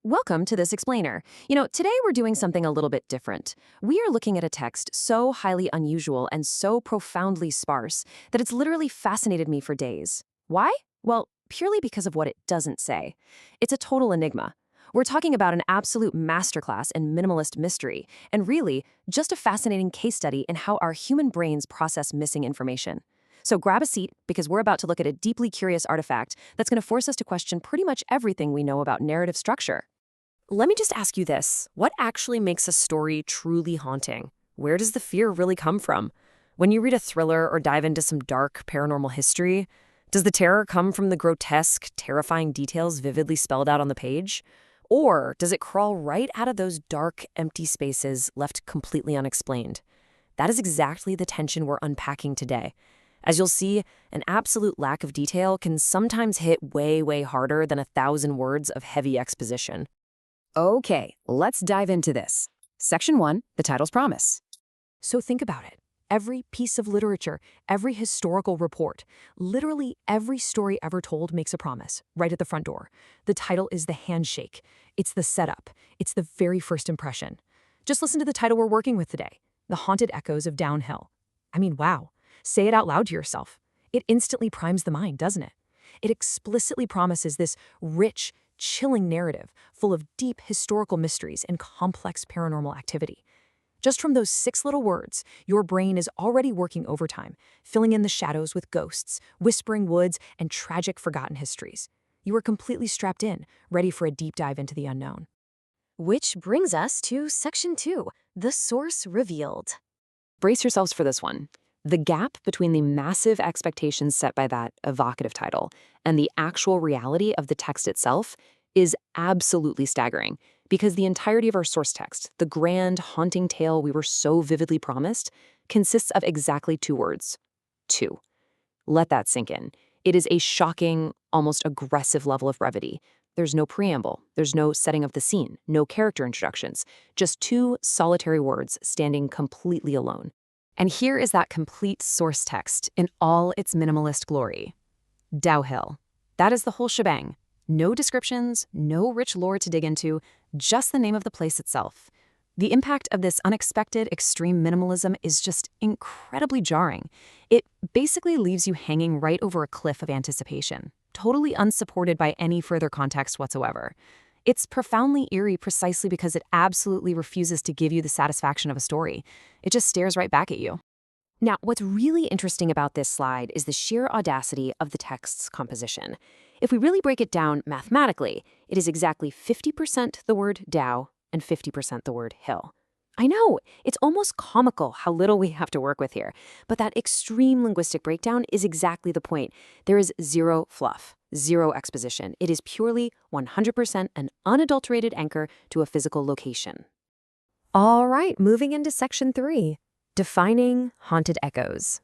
Welcome to this explainer. Today we're doing something a little bit different. We are looking at a text so highly unusual and so profoundly sparse that it's literally fascinated me for days. Why? Well, purely because of what it doesn't say. It's a total enigma. We're talking about an absolute masterclass in minimalist mystery, and really, just a fascinating case study in how our human brains process missing information. So grab a seat, because we're about to look at a deeply curious artifact that's going to force us to question pretty much everything we know about narrative structure. Let me just ask you this. What actually makes a story truly haunting? Where does the fear really come from? When you read a thriller or dive into some dark paranormal history, does the terror come from the grotesque, terrifying details vividly spelled out on the page? Or does it crawl right out of those dark, empty spaces left completely unexplained? That is exactly the tension we're unpacking today. As you'll see, an absolute lack of detail can sometimes hit way, way harder than 1,000 words of heavy exposition. Okay, let's dive into this. Section 1, the title's promise. So think about it. Every piece of literature, every historical report, literally every story ever told makes a promise, right at the front door. The title is the handshake. It's the setup. It's the very first impression. Just listen to the title we're working with today, The Haunted Echoes of Dow Hill. I mean, wow. Say it out loud to yourself. It instantly primes the mind, doesn't it? It explicitly promises this rich, chilling narrative full of deep historical mysteries and complex paranormal activity. Just from those 6 little words, your brain is already working overtime, filling in the shadows with ghosts, whispering woods, and tragic forgotten histories. You are completely strapped in, ready for a deep dive into the unknown. Which brings us to Section 2, the source revealed. Brace yourselves for this one. The gap between the massive expectations set by that evocative title and the actual reality of the text itself is absolutely staggering, because the entirety of our source text, the grand, haunting tale we were so vividly promised, consists of exactly 2 words. 2. Let that sink in. It is a shocking, almost aggressive level of brevity. There's no preamble, there's no setting of the scene, no character introductions, just 2 solitary words standing completely alone. And here is that complete source text in all its minimalist glory. Dow Hill. That is the whole shebang. No descriptions, no rich lore to dig into, just the name of the place itself. The impact of this unexpected extreme minimalism is just incredibly jarring. It basically leaves you hanging right over a cliff of anticipation, totally unsupported by any further context whatsoever. It's profoundly eerie precisely because it absolutely refuses to give you the satisfaction of a story. It just stares right back at you. Now, what's really interesting about this slide is the sheer audacity of the text's composition. If we really break it down mathematically, it is exactly 50% the word Dow and 50% the word Hill. I know, it's almost comical how little we have to work with here, but that extreme linguistic breakdown is exactly the point. There is zero fluff, zero exposition. It is purely 100% an unadulterated anchor to a physical location. All right, moving into Section 3, defining haunted echoes.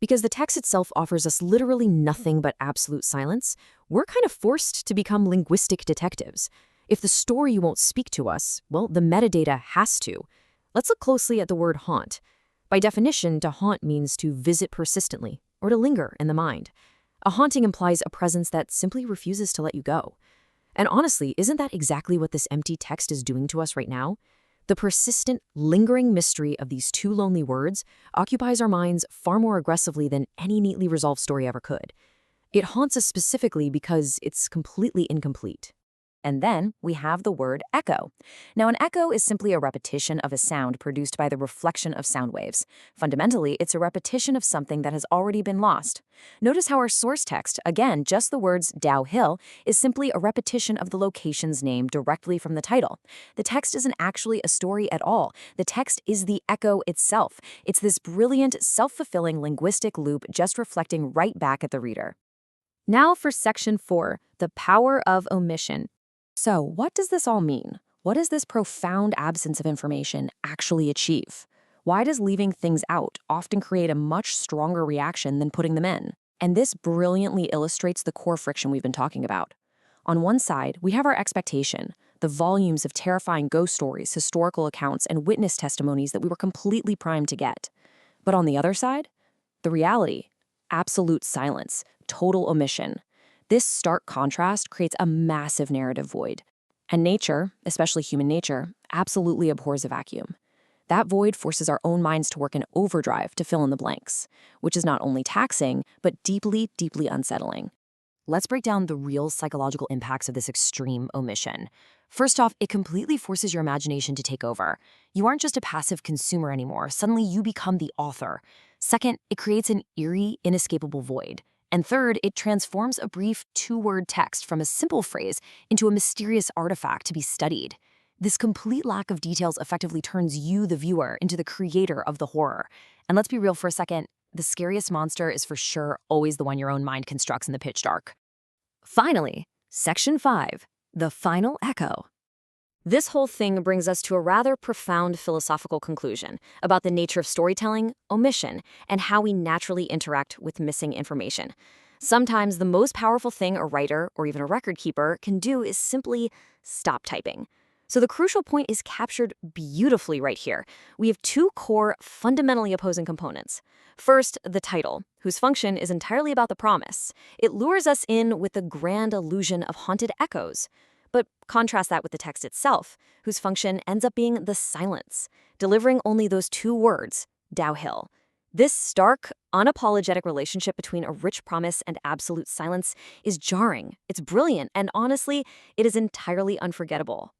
Because the text itself offers us literally nothing but absolute silence, we're kind of forced to become linguistic detectives. If the story won't speak to us, well, the metadata has to. Let's look closely at the word haunt. By definition, to haunt means to visit persistently, or to linger in the mind. A haunting implies a presence that simply refuses to let you go. And honestly, isn't that exactly what this empty text is doing to us right now? The persistent, lingering mystery of these 2 lonely words occupies our minds far more aggressively than any neatly resolved story ever could. It haunts us specifically because it's completely incomplete. And then we have the word echo. Now, an echo is simply a repetition of a sound produced by the reflection of sound waves. Fundamentally, it's a repetition of something that has already been lost. Notice how our source text, again, just the words Dow Hill, is simply a repetition of the location's name directly from the title. The text isn't actually a story at all. The text is the echo itself. It's this brilliant, self-fulfilling linguistic loop just reflecting right back at the reader. Now for Section 4, the power of omission. So, what does this all mean? What does this profound absence of information actually achieve? Why does leaving things out often create a much stronger reaction than putting them in? And this brilliantly illustrates the core friction we've been talking about. On one side, we have our expectation, the volumes of terrifying ghost stories, historical accounts, and witness testimonies that we were completely primed to get. But on the other side, the reality, absolute silence, total omission. This stark contrast creates a massive narrative void. And nature, especially human nature, absolutely abhors a vacuum. That void forces our own minds to work in overdrive to fill in the blanks, which is not only taxing, but deeply, deeply unsettling. Let's break down the real psychological impacts of this extreme omission. First off, it completely forces your imagination to take over. You aren't just a passive consumer anymore. Suddenly, you become the author. Second, it creates an eerie, inescapable void. And third, it transforms a brief two-word text from a simple phrase into a mysterious artifact to be studied. This complete lack of details effectively turns you, the viewer, into the creator of the horror. And let's be real for a second, the scariest monster is for sure always the one your own mind constructs in the pitch dark. Finally, Section 5, the final echo. This whole thing brings us to a rather profound philosophical conclusion about the nature of storytelling, omission, and how we naturally interact with missing information. Sometimes the most powerful thing a writer or even a record keeper can do is simply stop typing. So the crucial point is captured beautifully right here. We have two core, fundamentally opposing components. First, the title, whose function is entirely about the promise. It lures us in with the grand illusion of haunted echoes. But contrast that with the text itself, whose function ends up being the silence, delivering only those two words, Dow Hill. This stark, unapologetic relationship between a rich promise and absolute silence is jarring, it's brilliant, and honestly, it is entirely unforgettable.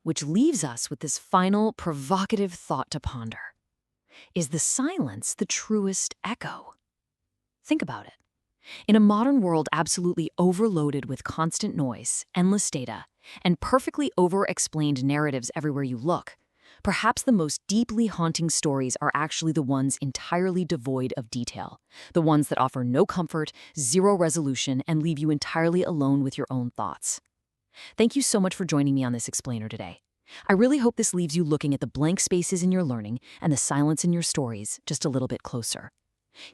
Which leaves us with this final, provocative thought to ponder. Is the silence the truest echo? Think about it. In a modern world absolutely overloaded with constant noise, endless data, and perfectly over-explained narratives everywhere you look, perhaps the most deeply haunting stories are actually the ones entirely devoid of detail, the ones that offer no comfort, zero resolution, and leave you entirely alone with your own thoughts. Thank you so much for joining me on this explainer today. I really hope this leaves you looking at the blank spaces in your learning and the silence in your stories just a little bit closer.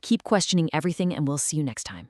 Keep questioning everything, and we'll see you next time.